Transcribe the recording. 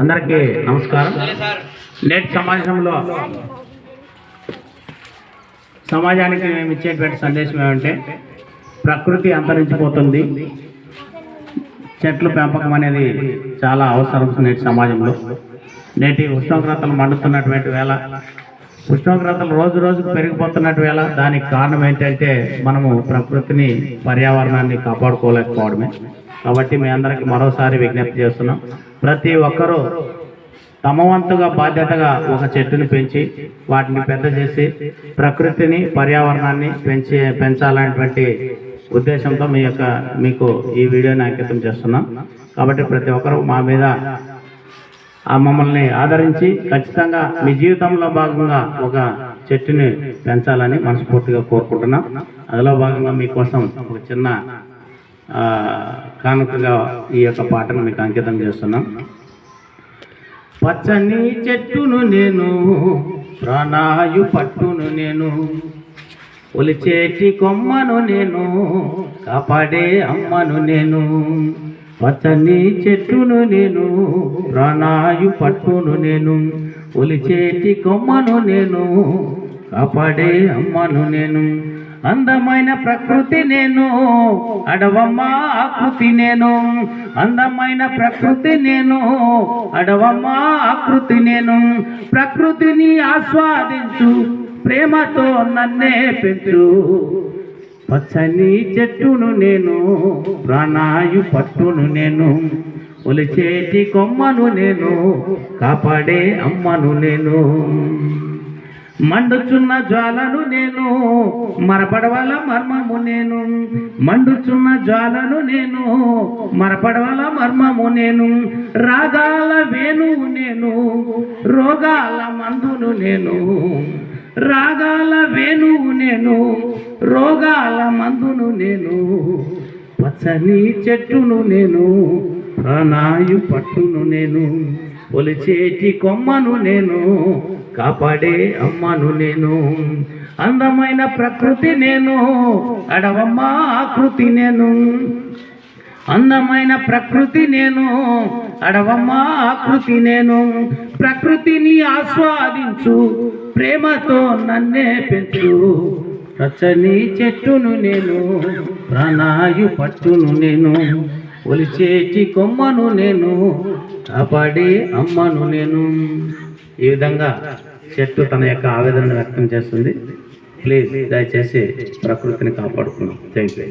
అందరికీ నమస్కారం. నేటి సమాజానికి మేము ఇచ్చేటువంటి సందేశం ఏమంటే, ప్రకృతి అంతరించిపోతుంది, చెట్లు పెంపకం అనేది చాలా అవసరం నేటి సమాజంలో. నేటి ఉష్ణోగ్రతలు మండుతున్నటువంటి వేళ, ఉష్ణోగ్రతలు రోజు రోజుకు పెరిగిపోతున్నట్టు వేళ దానికి కారణం ఏంటంటే మనము ప్రకృతిని, పర్యావరణాన్ని కాపాడుకోలేకపోవడమే. కాబట్టి మీ అందరికీ మరోసారి విజ్ఞప్తి చేస్తున్నాం, ప్రతి ఒక్కరూ తమ వంతుగా బాధ్యతగా ఒక చెట్టుని పెంచి వాటిని పెద్ద చేసి ప్రకృతిని, పర్యావరణాన్ని పెంచాలనేటువంటి ఉద్దేశంతో మీకు ఈ వీడియోని అంకితం చేస్తున్నాం. కాబట్టి ప్రతి ఒక్కరూ మా మీద మమ్మల్ని ఆదరించి ఖచ్చితంగా మీ జీవితంలో భాగంగా ఒక చెట్టుని పెంచాలని మనస్ఫూర్తిగా కోరుకుంటున్నాం. అందులో భాగంగా మీకోసం ఒక చిన్న కానుకగా ఈ యొక్క పాటను మీకు అంకితం చేస్తున్నాం. పచ్చని చెట్టును నేను, ప్రాణాయు పట్టును నేను, ఒలిచేటి కొమ్మను నేను, కాపాడే అమ్మను నేను. పచ్చని చెట్టును నేను, ప్రాణాయు పట్టును నేను, ఒలిచేటి కొమ్మను నేను, కాపాడే అమ్మను నేను. అందమైన ప్రకృతి నేను, అడవమ్మ ఆకృతి నేను. అందమైన ప్రకృతి నేను, అడవమ్మ ఆకృతి నేను. ప్రకృతిని ఆస్వాదించు, ప్రేమతో నన్నే పెంచు. పచ్చని చెట్టును నేను, ప్రాణాయు పట్టును నేను, ఒలిచేటి కొమ్మను నేను, కాపాడే అమ్మను నేను. మండుచున్న జ్వాలను నేను, మరపడవల మర్మము నేను. మండుచున్న జ్వాలను నేను, మరపడవల మర్మము నేను. రాగాల వేణువు నేను, రోగాల మందును నేను. రాగాల వేణువు నేను, రోగాల మందును నేను. పచ్చని చెట్టును నేను, ప్రాణాయు పట్టును నేను, ఒలిచేటి కొమ్మను నేను, కాపాడే అమ్మను నేను. అందమైన ప్రకృతి నేను, అడవమ్మ ఆకృతి నేను. అందమైన ప్రకృతి నేను, అడవమ్మ ఆకృతి నేను. ప్రకృతిని ఆస్వాదించు, ప్రేమతో నన్నే పెంచు. పచ్చని చెట్టును నేను, ప్రాణాయు పట్టును నేను, ఒలిచేటి కొమ్మను నేను, కాపాడే అమ్మను నేను. ఈ విధంగా చెట్టు తన యొక్క ఆవేదనను వ్యక్తం చేస్తుంది. ప్లీజ్ దయచేసి ప్రకృతిని కాపాడుకున్నాం. Thank you.